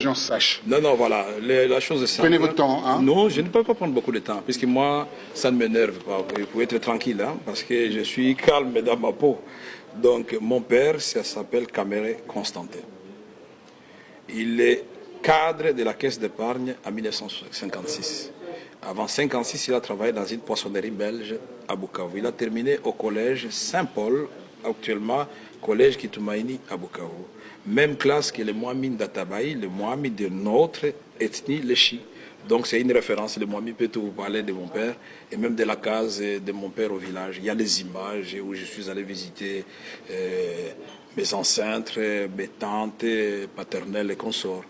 gens sachent. Non, non, voilà, la chose est simple. Prenez votre temps. Hein? Non, je ne peux pas prendre beaucoup de temps, puisque moi, ça ne m'énerve pas. Vous pouvez être tranquille, hein, parce que je suis calme dans ma peau. Donc, mon père, ça s'appelle Caméré Constantin. Il est cadre de la caisse d'épargne en 1956. Avant 1956, il a travaillé dans une poissonnerie belge à Bukavu. Il a terminé au collège Saint-Paul, actuellement collège Kitoumaïni à Bukavu. Même classe que les Mohamed d'Atabaï, les Mohamed de notre ethnie, les Chi. Donc c'est une référence, le Mohamed peut vous parler de mon père et même de la case de mon père au village. Il y a des images où je suis allé visiter mes ancêtres, mes tantes paternelles et consorts.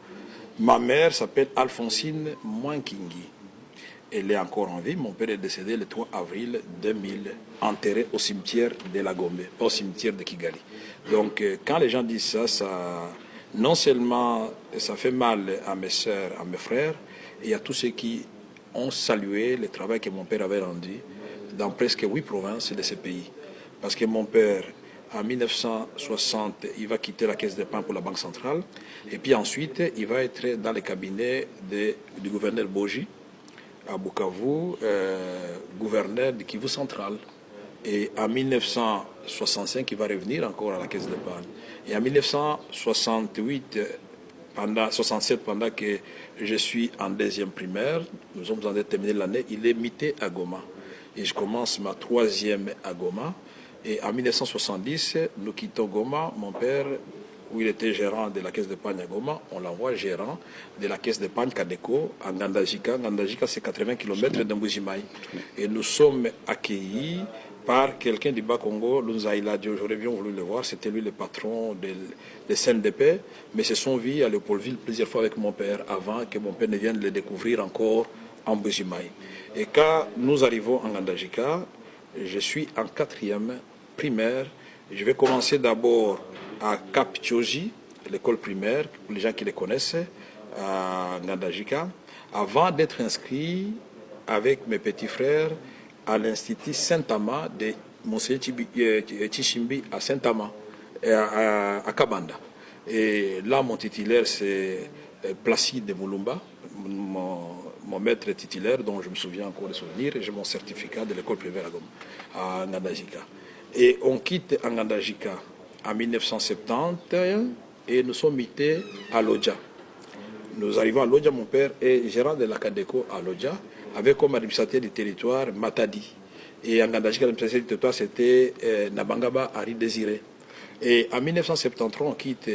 Ma mère s'appelle Alphonsine Mwankingi. Elle est encore en vie. Mon père est décédé le 3 avril 2000, enterré au cimetière de la Gombe, au cimetière de Kigali. Donc, quand les gens disent ça, non seulement ça fait mal à mes soeurs, à mes frères, et à tous ceux qui ont salué le travail que mon père avait rendu dans presque 8 provinces de ce pays. Parce que mon père, en 1960, il va quitter la caisse d'épargne pour la Banque centrale, et puis ensuite, il va être dans le cabinet du gouverneur Boji, à Bukavu, gouverneur de Kivu central. Et en 1965, il va revenir encore à la caisse d'épargne. Et en 1968, 67, pendant que je suis en deuxième primaire, nous sommes en train de terminer l'année, il est muté à Goma. Et je commence ma troisième à Goma. Et en 1970, nous quittons Goma. Mon père, où il était gérant de la caisse d'épargne à Goma, on l'envoie gérant de la caisse d'épargne Kadeko à Ngandajika. Ngandajika, c'est 80 km de Mbujimaï. Et nous sommes accueillis par quelqu'un du Bas-Congo, Lunzaïladio. J'aurais bien voulu le voir, c'était lui le patron des CNDP, mais se sont vus à Léopoldville plusieurs fois avec mon père avant que mon père ne vienne le découvrir encore en Mbujimaï. Et quand nous arrivons en Ngandajika, je suis en 4e primaire. Je vais commencer d'abord à Cap Tchoji, l'école primaire, pour les gens qui les connaissent, à Ngandajika, avant d'être inscrit avec mes petits frères à l'Institut Saint-Ama de Monseigneur Tchishimbi à Saint-Ama, à Kabanda. Et là, mon titulaire, c'est Placide de Moulumba, mon maître titulaire, dont je me souviens encore de souvenirs, et j'ai mon certificat de l'école primaire à Ngandajika. Et on quitte Ngandajika en 1970 et nous sommes mutés à Lodja. Nous arrivons à Lodja, mon père est gérant de la Cadeco à Lodja, avec comme administrateur du territoire Matadi. Et en Ngandajika, l'administrateur du territoire, c'était Nabangaba Henri Désiré. Et en 1973, on quitte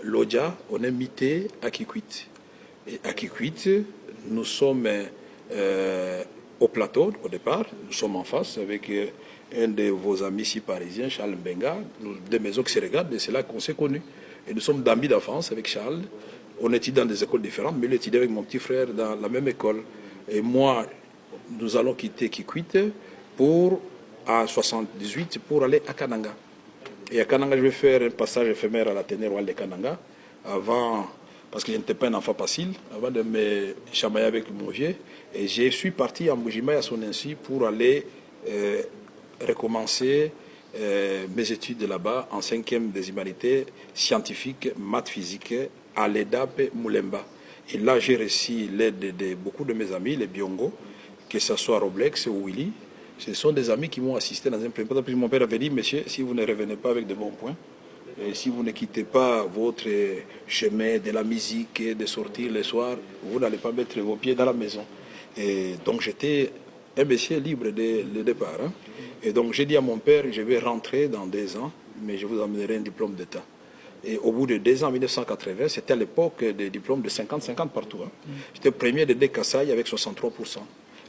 Lodja, on est muté à Kikwit. Et à Kikwit, nous sommes au plateau au départ, nous sommes en face avec un de vos amis ici parisiens, Charles Mbenga, des maisons qui se regardent, et c'est là qu'on s'est connus. Et nous sommes d'amis d'enfance avec Charles. On étudie dans des écoles différentes, mais il étudie avec mon petit frère dans la même école. Et moi, nous allons quitter Kikwit en 78 pour aller à Kananga. Et à Kananga, je vais faire un passage éphémère à l'Athénée royal de Kananga, parce que je n'étais pas un enfant facile, avant de me chamailler avec mon vieux. Et je suis parti à Mbujimaï à son insu pour aller recommencer mes études là-bas en 5e des humanités scientifiques, maths, physiques, à l'EDAP Moulemba. Et là, j'ai reçu l'aide de beaucoup de mes amis, les Biongo, que ce soit Roblex ou Willy. Ce sont des amis qui m'ont assisté dans un premier temps. Mon père avait dit, monsieur, si vous ne revenez pas avec de bons points, et si vous ne quittez pas votre chemin de la musique et de sortir le soir, vous n'allez pas mettre vos pieds dans la maison. Et donc j'étais un monsieur libre dès le départ. Hein. Et donc j'ai dit à mon père, je vais rentrer dans 2 ans, mais je vous amènerai un diplôme d'État. Et au bout de 2 ans, en 1980, c'était à l'époque des diplômes de 50-50 partout. Hein. J'étais premier de Kassai avec 63%.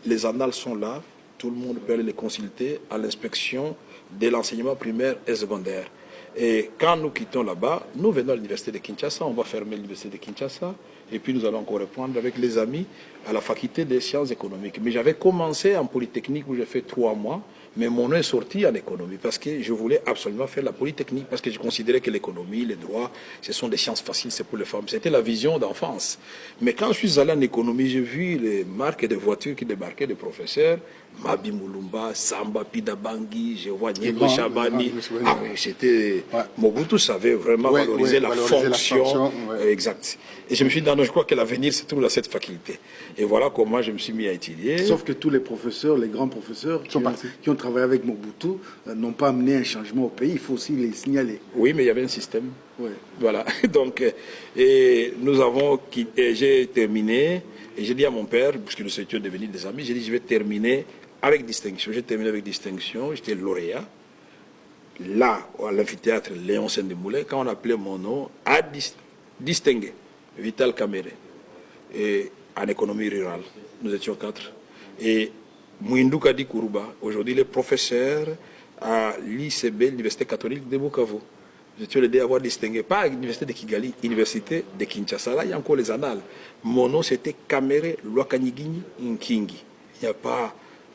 Les annales sont là, tout le monde peut aller les consulter à l'inspection de l'enseignement primaire et secondaire. Et quand nous quittons là-bas, nous venons à l'université de Kinshasa, on va fermer l'université de Kinshasa, et puis nous allons encore reprendre avec les amis à la faculté des sciences économiques. Mais j'avais commencé en polytechnique où j'ai fait 3 mois, mais mon nom est sorti en économie parce que je voulais absolument faire la polytechnique, parce que je considérais que l'économie, les droits, ce sont des sciences faciles, c'est pour les femmes. C'était la vision d'enfance. Mais quand je suis allé en économie, j'ai vu les marques de voitures qui débarquaient des professeurs, Mabi Moulumba, Samba Pidabangui, je vois Niego Chabani. Ah oui, c'était Mobutu savait vraiment valoriser la fonction exacte. Et je me suis dit, non, je crois que l'avenir se trouve dans cette faculté. Et voilà comment je me suis mis à étudier. Sauf que tous les professeurs, les grands professeurs qui ont travaillé avec Mobutu n'ont pas amené un changement au pays. Il faut aussi les signaler. Oui, mais il y avait un système. Voilà. Donc, et nous avons quitté, j'ai terminé, et j'ai dit à mon père, puisque nous étions devenus des amis, j'ai dit, je vais terminer avec distinction. J'ai terminé avec distinction, j'étais lauréat. Là, à l'amphithéâtre Léon Saint-Demoulin, quand on appelait mon nom, à distinguer. Vital Kamere, et en économie rurale. Nous étions 4. Et Mouindou Kadi Kourouba, aujourd'hui le professeur à l'ICB, l'Université catholique de Bukavu. J'étais le d'avoir distingué, pas à l'Université de Kigali, l'Université de Kinshasa. Là, il y a encore les annales. Mon nom, c'était Kamere Lwakanigini Nkingi. Il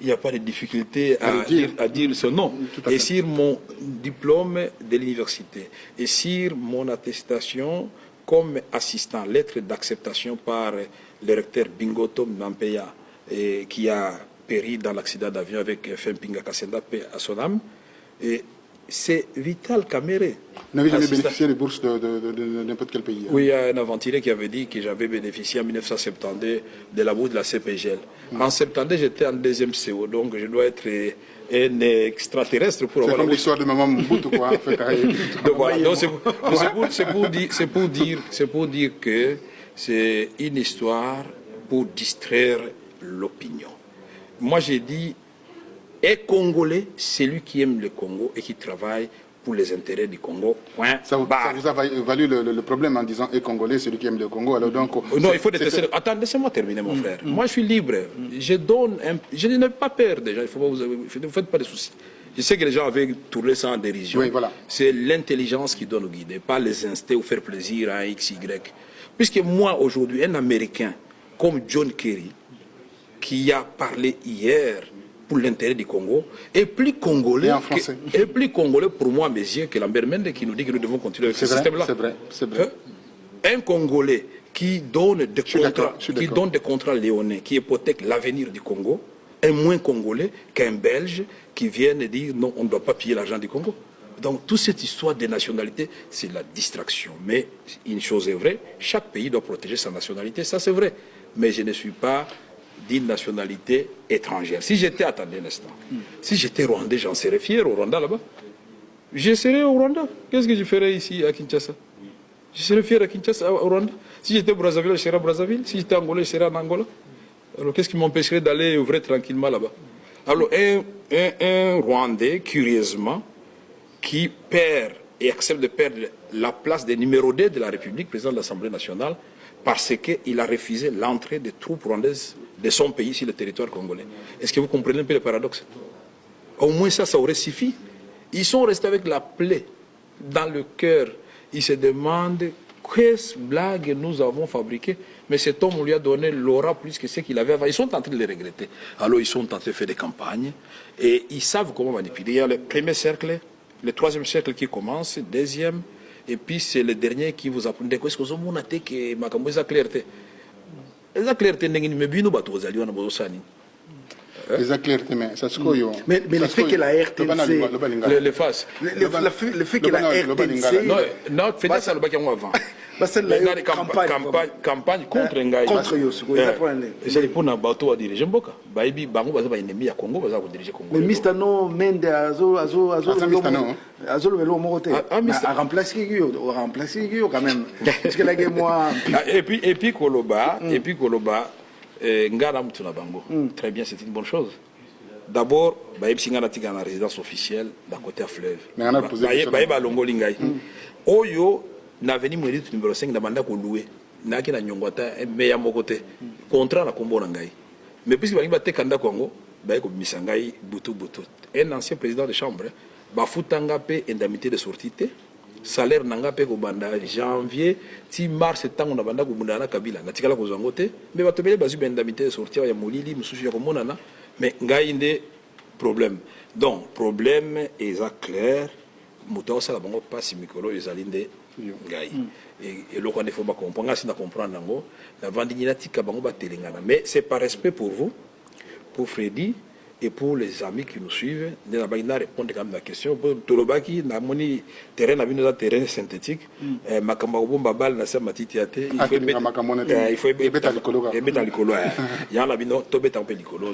n'y a pas de difficulté à dire ce nom. Et sur mon diplôme de l'université, et sur mon attestation comme assistant, lettre d'acceptation par le recteur Bingoto Nampeya, qui a péri dans l'accident d'avion avec Fempinga Kassenda à son âme. Et c'est Vital Kamere. Vous n'avez jamais bénéficié des bourses de n'importe quel pays? Oui, il y a un aventurier qui avait dit que j'avais bénéficié en 1972 de la bourse de la CPGL. En 1972, j'étais en deuxième CO, donc je dois être un extraterrestre pour avoir... C'est comme l'histoire de maman Mobutu, quoi. En fait, donc voilà, c'est pour dire que c'est une histoire pour distraire l'opinion. Moi, j'ai dit, est Congolais, c'est lui qui aime le Congo et qui travaille pour les intérêts du Congo. Ça vous a valu le problème en disant est Congolais, celui qui aime le Congo. Alors donc, non, il faut détester. Attends, laissez-moi terminer, mon frère. Moi, je suis libre. Je n'ai pas peur des gens. Ne vous faites pas de soucis. Je sais que les gens avaient tourné ça en dérision. Oui, voilà. C'est l'intelligence qui doit nous guider, pas les instincts ou faire plaisir à X, Y. Puisque moi, aujourd'hui, un Américain comme John Kerry, qui a parlé hier pour l'intérêt du Congo, est plus congolais, pour moi, mes yeux, que Lambert Mende qui nous dit que nous devons continuer avec ce système-là. C'est vrai. Un Congolais qui donne des contrats léonais, qui hypothèque l'avenir du Congo, est moins Congolais qu'un Belge qui vient dire non, on ne doit pas piller l'argent du Congo. Donc, toute cette histoire des nationalités, c'est la distraction. Mais une chose est vraie, chaque pays doit protéger sa nationalité, ça c'est vrai. Mais je ne suis pas d'une nationalité étrangère. Si j'étais, attendez un instant, si j'étais rwandais, j'en serais fier au Rwanda là-bas. Je serais au Rwanda. Qu'est-ce que je ferais ici à Kinshasa? Je serais fier à Kinshasa, au Rwanda. Si j'étais au Brazzaville, je serais à Brazzaville. Si j'étais Angolais, je serais en Angola. Alors qu'est-ce qui m'empêcherait d'aller œuvrer tranquillement là-bas? Alors un Rwandais, curieusement, qui perd et accepte de perdre la place des numéro 2 de la République, président de l'Assemblée nationale, parce qu'il a refusé l'entrée des troupes rwandaises de son pays sur le territoire congolais. Est-ce que vous comprenez un peu le paradoxe? Au moins ça aurait suffi. Ils sont restés avec la plaie dans le cœur. Ils se demandent quelle blague nous avons fabriquée. Mais cet homme, on lui a donné l'aura plus que ce qu'il avait avant. Ils sont en train de le regretter. Alors ils sont en train de faire des campagnes et ils savent comment manipuler. Il y a le premier cercle, le troisième cercle qui commence, le deuxième, et puis c'est le dernier qui vous apprend. Est-ce que vous avez que ma clarté? La clarté n'est pas bien bateau aux alliés en Bosanie. Les clarté, mais ça se mais le fait que la RTNC le fasse. Le fait que la RTNC non, faites ça le bac avant. Campagne contre Ngai. Contre Yosuko. C'est pour un bateau à diriger Mboka. Baïbi, Bango, va ennemi à Congo, va diriger Congo. Mais Mistano, Mende, Azo, le Moroté. A remplacé quand même. Parce que là, moi. Et puis Koloba, Ngara Mutuna Bango. Très bien, c'est une bonne chose. D'abord, Baïb Singanatika en résidence officielle, d'un côté à fleuve. Baïb à Longo Lingai. Oyo, n'a venu me dire numéro 5 d'Amanda Kouloué. N'a qui n'a nyongota, mais y'a mon côté. Contrat na Combo Nangai. Mais puisque Baïb a Tekanda Congo, Baïb Misangai, Boutou. Un ancien président de chambre, Bafutanga paie indemnité de sortie. Salaire nanga pe ko banda janvier ti mars tango na banda ko bundana kabila na tikala ko zangote mais batobele bazu indemnité de sortie ya molili mususu ya ko monana mais ngai inde problème donc problème est clair muto sala bango passe mikolo ezalinde ngai et le ko defo ba comprendre si na comprendre nango la vandinina tika bango ba telengana mais c'est par respect pour vous, pour Freddy Et pour les amis qui nous suivent, nous allons répondre quand même à la question. Pour Tolobaki, nous avons un terrain synthétique. Makamabo Babal, il faut mettre l'icolo. Il y a un peu l'icolo.